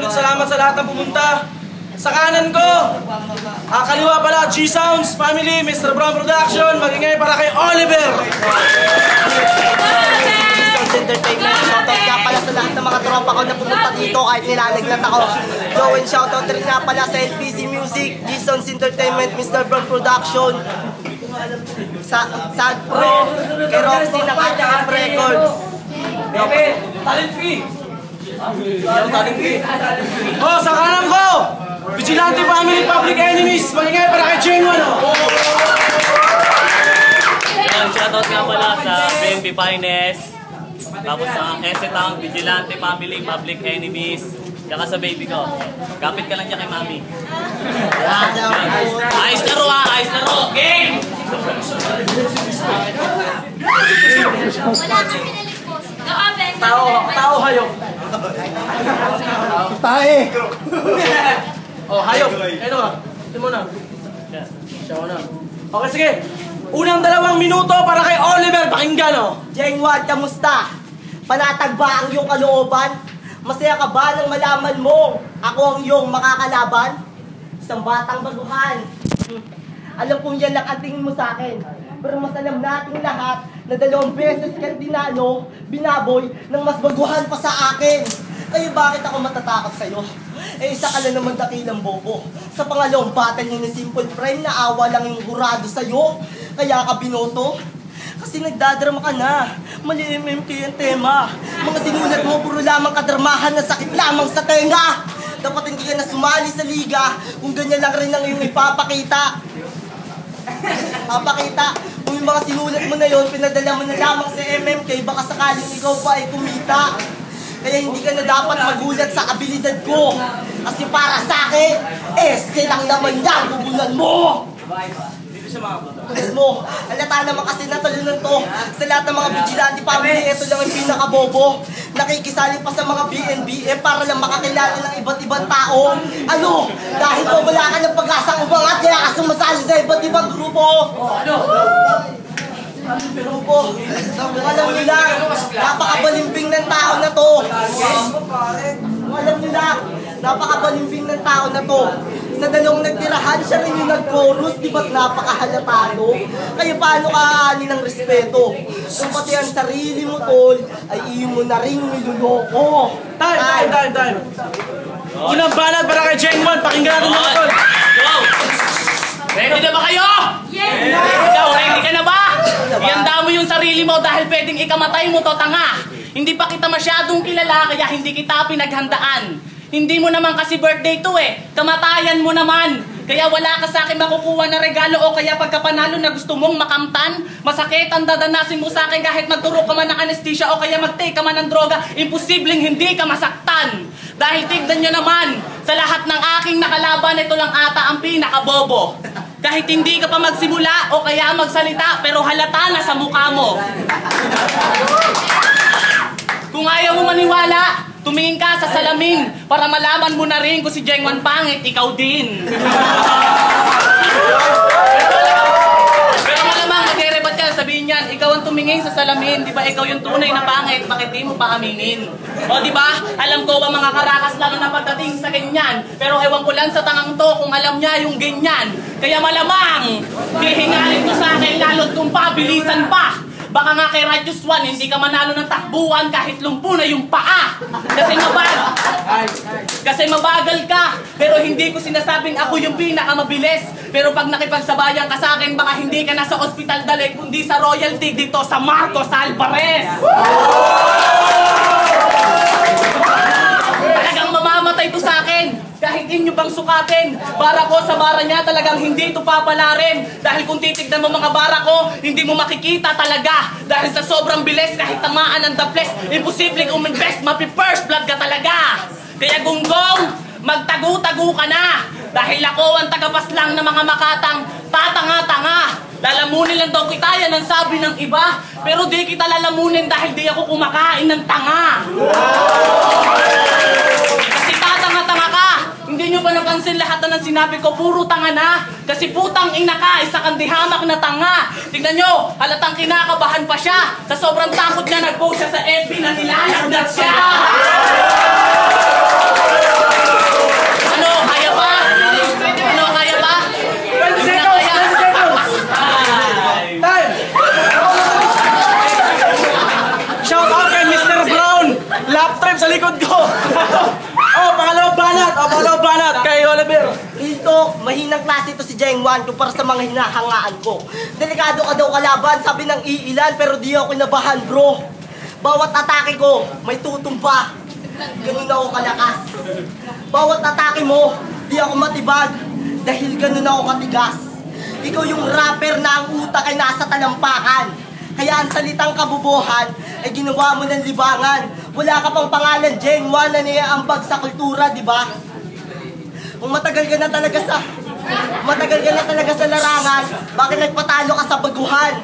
sulit salamat sa lahat ng pumunta. Sa kanan ko, kaliwa pala, G-Sounds Family, Mr. Brown Production, magingay para kay Oliver. G-Sounds Entertainment, shoutout nga pala sa lahat ng mga tropa ko na pumunta dito kahit nilalaglat ako. Go and shoutout rin nga pala sa LPC Music, G-Sounds Entertainment, Mr. Brown Production, sa Pro, kay Roxy ng ATM Records. Talent fee! Oh, sa kanan ko, Vigilante Family, Public Enemies, magingay para kay Genuine. Shoutout nga pala sa BNB Finest, tapos sa Esetang, Vigilante Family, Public Enemies, tsaka sa baby ko. Kapit ka lang dyan kay Mami. Ayos na ro ha, ayos na ro. Game! Wala kang pinaligpos. Tao hayop. Tae! Oh, hayop. Ano ka? Ito mo na. Siya mo na. Okay, sige. Unang 2 minuto para kay Oliver. Pakinggan, oh. Jengwad, kamusta? Panatag ba ang iyong kalooban? Masaya ka ba nang malaman mo ako ang iyong makakalaban? Isang batang baguhan. Alam kong yan lang ang tingin mo sa akin. Pero mas alam nating lahat na 2 beses kang dinalo, binaboy, ng mas baguhan pa sa akin. Kaya bakit ako matatakot sa'yo? Eh, isa ka lang naman dakilang bobo. Sa pangalawang battle niyo ni Simple Prime, naawa lang yung hurado sa'yo. Kaya ka binoto? Kasi nagdadrama ka na. Mali MMK yung tema. Mga sinulat mo, puro lamang kadramahan na sakit lamang sa tenga. Dapat hindi ka na sumali sa liga kung ganyan lang rin ang iyong ipapakita. Kung yung mga sinulat mo na yon, pinadala mo na lamang sa MMK, baka sakaling ikaw pa ay kumita. Kaya hindi ka na dapat magulat sa abilidad ko. Kasi para sa akin, silang naman yan, bubunan mo! Bubunan mo. Halata naman kasi natalunan to. Sa lahat ng mga vigilante family, ito lang ang pinakabobo. Nakikisali pa sa mga BNB, para lang makakilala ng iba't ibang tao. Ano? Dahil po wala ka ng pag-asang umangat, kaya ka sumasali sa iba't ibang grupo. Grupo. Kung alam nila, napakabalimbing ng tao na to. Kung alam nila, napakabalimbing ng tao na to. Sa 2 nagtirahan, siya rin yung nag-chorus, di ba't napakahalatado? Kaya paano ka aanin ng respeto? Kung pati ang sarili mo, tol, ay iyo mo na rin niluloko. Time. Unang banat para kay Genuine, pakinggan natin mga tol. Go! Ready na ba kayo? Yes! Ikaw, ready ka na ba? Ihanda mo yung sarili mo dahil pwedeng ikamatay mo to, tanga. Hindi pa kita masyadong kilala kaya hindi kita pinaghandaan. Hindi mo naman kasi birthday to kamatayan mo naman. Kaya wala ka sa akin makukuha na regalo o kaya pagkapanalo na gusto mong makamtan. Masakit ang dadanasin mo sa akin kahit magturo ka man ng anesthesia o kaya mag-take ka man ng droga. Imposibleng hindi ka masaktan. Dahil tignan nyo naman, sa lahat ng aking nakalaban, ito lang ata ang pinakabobo. Kahit hindi ka pa magsimula o kaya magsalita, pero halata na sa mukha mo. Kung ayaw mo maniwala, tumingin ka sa salamin para malaman mo na rin kung si Jengwan pangit, ikaw din. Pero malamang magre-rebat ka, sabihin yan, ikaw ang tumingin sa salamin, di ba ikaw yung tunay na pangit, bakit di mo pa aminin? O di ba? Alam ko ang mga karakas lalo na pagdating sa ganyan, pero ewan ko lang sa tangang to kung alam niya yung ganyan. Kaya malamang, hihingalin to sa akin lalo't kung pabilisan pa. Baka nga kay Radius 1, hindi ka manalo ng takbuhan kahit lumpo na yung paa. Kasi mabagal ka. Pero hindi ko sinasabing ako yung pinakamabilis. Pero pag nakipagsabayan ka sa akin, baka hindi ka na sa ospital dali, kundi sa royalty dito sa Marcos Alvarez. Talagang mamamatay to sa akin. Kahit inyo bang sukatin, bara ko sa bara niya talagang hindi ito papalarin. Dahil kung titignan mo mga bara ko, hindi mo makikita talaga. Dahil sa sobrang bilis, kahit tamaan ng daples, imposibleng uminvest, mapi-first blood ka talaga. Kaya gunggong, magtago-tago ka na. Dahil ako ang tagapaslang ng mga makatang tatanga-tanga. Lalamunin lang daw kita, yan ang sabi ng iba. Pero di kita lalamunin dahil di ako kumakain ng tanga. Kasi tatanga-tanga ka. Hindi nyo ba napansin lahat na ng sinabi ko, puro tanga na? Kasi putang ina ka, isa kang dihamak na tanga. Tignan nyo, halatang kinakabahan pa siya. Sa sobrang takot niya, nag-post siya sa FB na nilalag na siya. Lap trip sa likod ko. Pangalawang banat. Kay Oliver. Ito, mahinang klase ito si Jengwan kumpara sa mga hinahangaan ko. Delikado ka daw kalaban, sabi ng iilan, pero di ako kinabahan, bro. Bawat atake ko, may tutumba. Ganun ako kalakas. Bawat atake mo, di ako matibag. Dahil ganun ako katigas. Ikaw yung rapper na ang utak ay nasa talampakan. Kaya ang salitang kabubuhan ay ginawa mo ng libangan. Wala ka pang pangalan, Jengwan, na niyaambag sa kultura, di ba? Kung matagal ka na talaga sa larangan, bakit nagpatalo ka sa baguhan?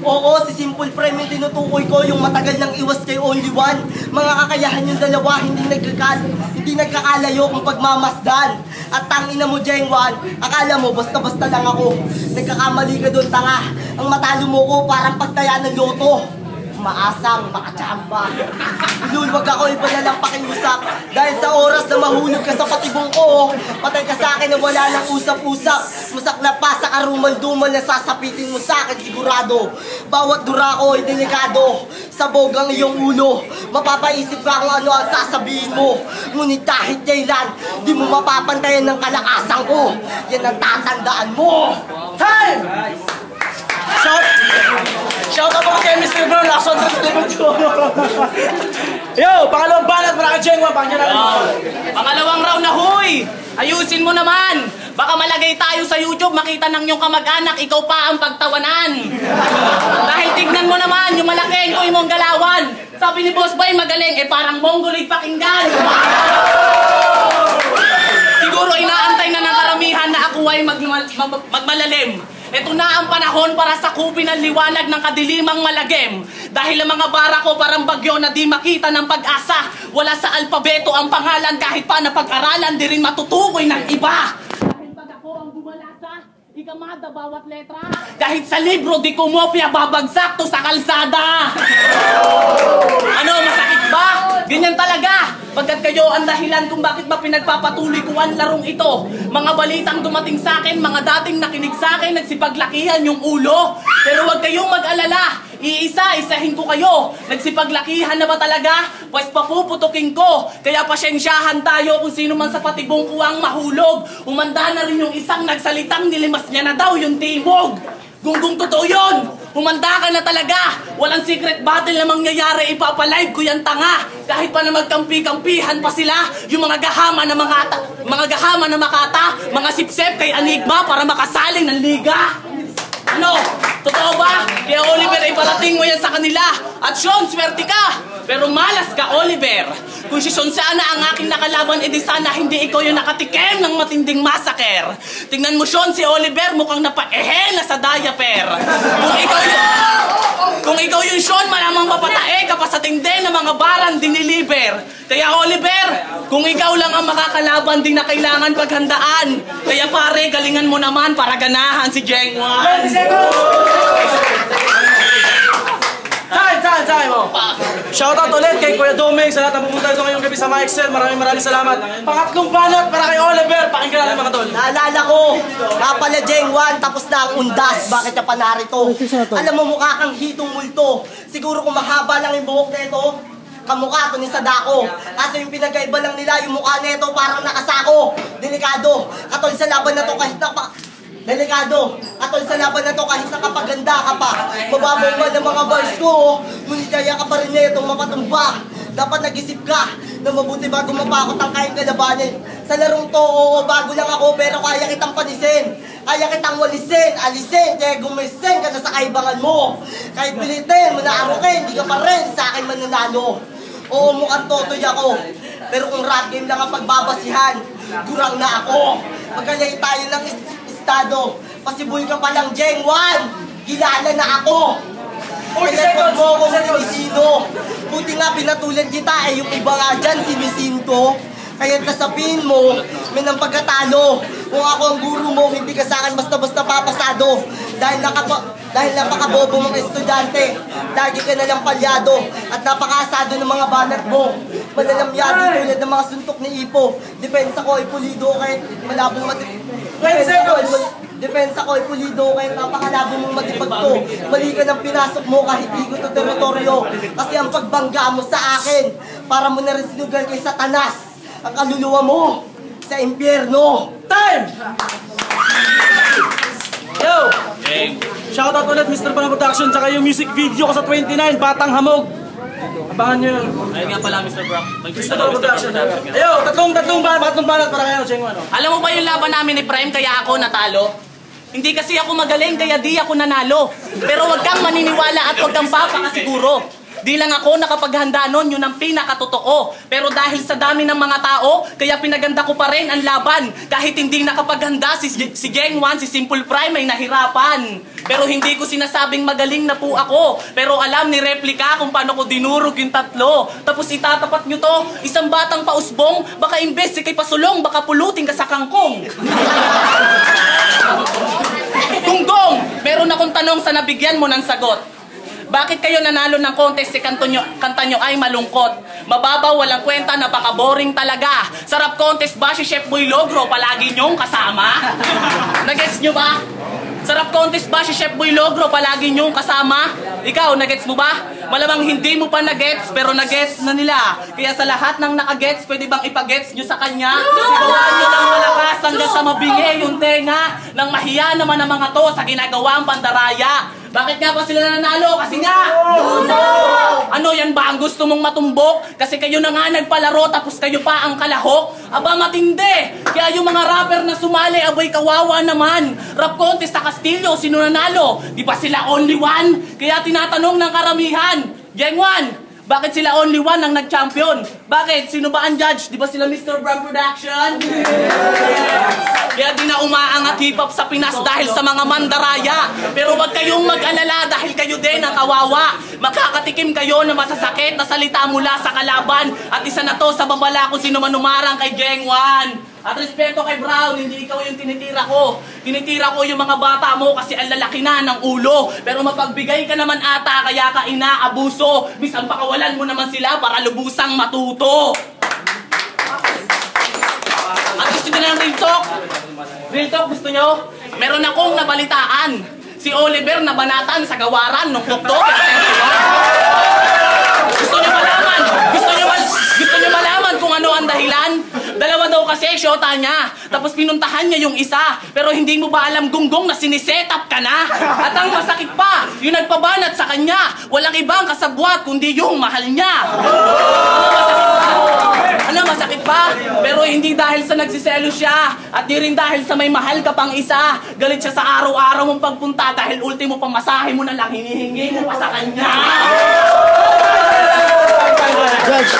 Oo, si Simple Prime yung tinutukoy ko, yung matagal nang iwas kay Only One. Mga kakayahan yung dalawa, hindi nagkakalayo kung pagmamasdan. At tangina mo, Jengwan, akala mo basta-basta lang ako. Nagkakamali ka doon, tanga. Ang matalo mo ko parang pagtaya ng loto. Maasang makachamba. Lulwag ako, iba na lang pakiusap. Dahil sa oras na mahulog ka sa patibong ko, patay ka sa akin na wala nang usap-usap. Masaklap pa sa karumal-dumal na sasapitin mo sa akin sigurado. Bawat dura ko ay delikado. Sabog ang iyong ulo. Mapapaisip ka kung ano ang sasabihin mo. Ngunit kahit kailan, di mo mapapantayan ng kalakasan ko. Yan ang tatandaan mo. Time! Shout out ako kay Mr. Brown, lakson sa likod ko. Yo, pangalawang banat, para kay Jengwan, pakinggan natin. Pangalawang round na, huy! Ayusin mo naman! Baka malagay tayo sa YouTube, makita ng iyong kamag-anak, ikaw pa ang pagtawanan. Dahil tignan mo naman, yung malaking ko mong galawan. Sabi ni Boss Bay, magaling, parang mongoloid pakinggan. Siguro inaantay na ng karamihan na ako ay magmalalim. Ito na ang panahon para sakupin ang liwanag ng kadilimang malagim. Dahil ang mga bara ko parang bagyo na di makita ng pag-asa. Wala sa alpabeto ang pangalan kahit pa na pag-aralan di rin matutukoy ng iba. Dahil pag ako ang bumalasa, ikamada bawat letra. Kahit sa libro di kumopya babagsak to sa kalsada. Ano, masakit ba? Ganyan talaga. Pagkat kayo ang dahilan kung bakit ba pinagpapatuloy ko ang larong ito. Mga balitang dumating sa akin, mga dating nakinig sa akin, nagsipaglakihan yung ulo. Pero huwag kayong mag-alala, iisa-isahin ko kayo. Nagsipaglakihan na ba talaga? Pues papuputukin ko. Kaya pasensyahan tayo kung sino man sa patibong ko ang mahulog. Umanda na rin yung isang nagsalitang nilimas niya na daw yung timog. Gunggong totoo yun! Humanda ka na talaga! Walang secret battle na mangyayari, ipapalive ko yan tanga! Kahit pa na magkampi-kampihan pa sila, yung mga gahama na makata, mga sipsep kay Enigma para makasaling ng liga! Ano? Totoo ba? Kaya Oliver, iparating mo yan sa kanila! At Sean, swerte ka! Pero malas ka, Oliver! Kung si Sean sana ang aking nakalaban, edi sana hindi ikaw yung nakatikim ng matinding massacre. Tingnan mo, Sean, si Oliver mukhang napaehe na sa diaper. Kung ikaw yung Sean, malamang papatae ka pa sa tindi ng mga barang diniliber. Kaya Oliver, kung ikaw lang ang makakalaban, di na kailangan paghandaan. Kaya pare, galingan mo naman para ganahan si Jengwan. Time! Shoutout ulit kay Kuya Doming sa lahat ng pumunta ito ngayong gabi sa Mixel. Maraming salamat. Pangatlong banat para kay Oliver. Pakinggan natin mga tol. Naalala ko, kapala Jengwan, tapos na ang undas. Bakit ka pa narito? Alam mo, mukha kang hitong multo. Siguro kung mahaba lang yung buhok na ito, kamukha to ni Sadako. Kaso yung pinagkaiba lang nila, yung mukha na ito parang nakasako. Delikado. Katol sa laban na to kahit kahit nakapaganda ka pa. Mababaw ba ng mga bars ko, ngunit kaya ka pa rin na itong mapatumba. Dapat nag-isip ka na mabuti bago mapakot ang kayang kalabanin. Sa larong to, oo, bago lang ako, pero kaya kitang panisin. Kaya kitang walisin, alisin, kaya gumisin ka na sa kaibangan mo. Kahit pilitin, manaarukin, di ka pa rin sa akin mananalo. Oo, mukhang totoy ako. Pero kung rap game lang ang pagbabasihan, gurang na ako. Magkalay tayo ng estado. Pasiboy ka pa lang, Jengwan. Kilala na ako. Kaya mo kung sinisino. Buti nga pinatulan kita, yung iba nga dyan, sinisin ko. Kaya nasapin mo, may nang pagkatalo. Kung ako ang guru mo, hindi ka sa akin basta-basta papasado. Dahil napakabobo mong estudyante. Lagi ka na lang palyado. At napakasado ng mga banat mo. Malalamyado tulad ng mga suntok ni Ipo. Depensa ko ay pulido kahit malabong 20 seconds! Depensa ko ay pulido kaya napakalabo mong matipagto. Mali ka ng pinasok mo kahit di ko to teritoryo. Kasi ang pagbangga mo sa akin, para mo na rin sinugal kay Satanas ang kaluluwa mo sa impyerno. Time! Yo! Shoutout ulit Mr. Pana Production tsaka yung music video ko sa 29, Batang Hamog. Abangan nyo yun. Ayun nga pala, Mr. Brock. Mr. Pana Production. Ayo, tatlong banat para kayo, Cheng ano. Alam mo ba yung laban namin ni Prime kaya ako natalo? Hindi kasi ako magaling kaya di ako nanalo. Pero wag kang maniniwala at wag kang papakasiguro. Di lang ako nakapaghanda nun, yun ang pinakatotoo. Pero dahil sa dami ng mga tao, kaya pinaganda ko pa rin ang laban. Kahit hindi nakapaghanda, si Geng 1, si Simple Prime ay nahirapan. Pero hindi ko sinasabing magaling na po ako. Pero alam ni Replica kung paano ko dinurog yung tatlo. Tapos itatapat nyo to, isang batang pausbong, baka imbes si kay pasulong, baka pulutin ka sa kangkong. Gunggong, meron akong tanong sa nabigyan mo ng sagot. Bakit kayo nanalo ng contest si kanta nyo ay malungkot? Mababaw, walang kwenta, napaka-boring talaga. Sarap contest ba si Chef Boy Logro palagi nyong kasama? Nagets nyo ba? Sarap contest ba si Chef Boy Logro palagi nyong kasama? Ikaw, nagets mo ba? Malamang hindi mo pa nagets, pero nagets na nila. Kaya sa lahat ng nakagets, pwede bang ipagets nyo sa kanya? Sigawan nyo ng malakas hanggang sa mabingi yung tenga. Nang mahiya naman ang mga to sa ginagawang pandaraya. Bakit nga ba sila nanalo? Kasi nga! Ano yan ba ang gusto mong matumbok? Kasi kayo na nga nagpalaro tapos kayo pa ang kalahok? Aba matindi! Kaya yung mga rapper na sumali, abay kawawa naman. Rap contest sa Castillo, sino nanalo? Di ba sila only one? Kaya tinatanong ng karamihan, Geng 1, bakit sila only one ang nag-champion? Bakit? Sino ba ang judge? Di ba sila Mr. Brand Production? Kaya di na umaangat hip-hop sa Pinas dahil sa mga mandaraya. Pero wag kayong mag-alala dahil kayo din ang kawawa. Makakatikim kayo ng masasakit na salita mula sa kalaban. At isa na to sa babala kung sino man umarang kay Geng 1. At respeto kay Brown, hindi ikaw yung tinitira ko. Tinitira ko yung mga bata mo kasi ang lalaki na ng ulo. Pero mapagbigay ka naman ata kaya ka inaabuso. Bisan pakawalan mo naman sila para lubusang matuto. At gusto nyo ng real talk? Real talk gusto nyo? Meron akong nabalitaan. Si Oliver nabanatan sa gawaran noong October 31. Gusto nyo malaman? Gusto nyo malaman kung ano ang dahilan? Dalawa daw kasi syota niya. Tapos pinuntahan niya yung isa. Pero hindi mo ba alam gunggong na siniset-up ka na? At ang masakit pa, yung nagpabanat sa kanya, walang ibang kasabwat kundi yung mahal niya. Ano masakit pa? Pero hindi dahil sa nagsiselo siya. At di rin dahil sa may mahal ka pang isa. Galit siya sa araw-araw mong pagpunta dahil ultimo pamasahe mo na lang hinihingi mo pa sa kanya. Judge,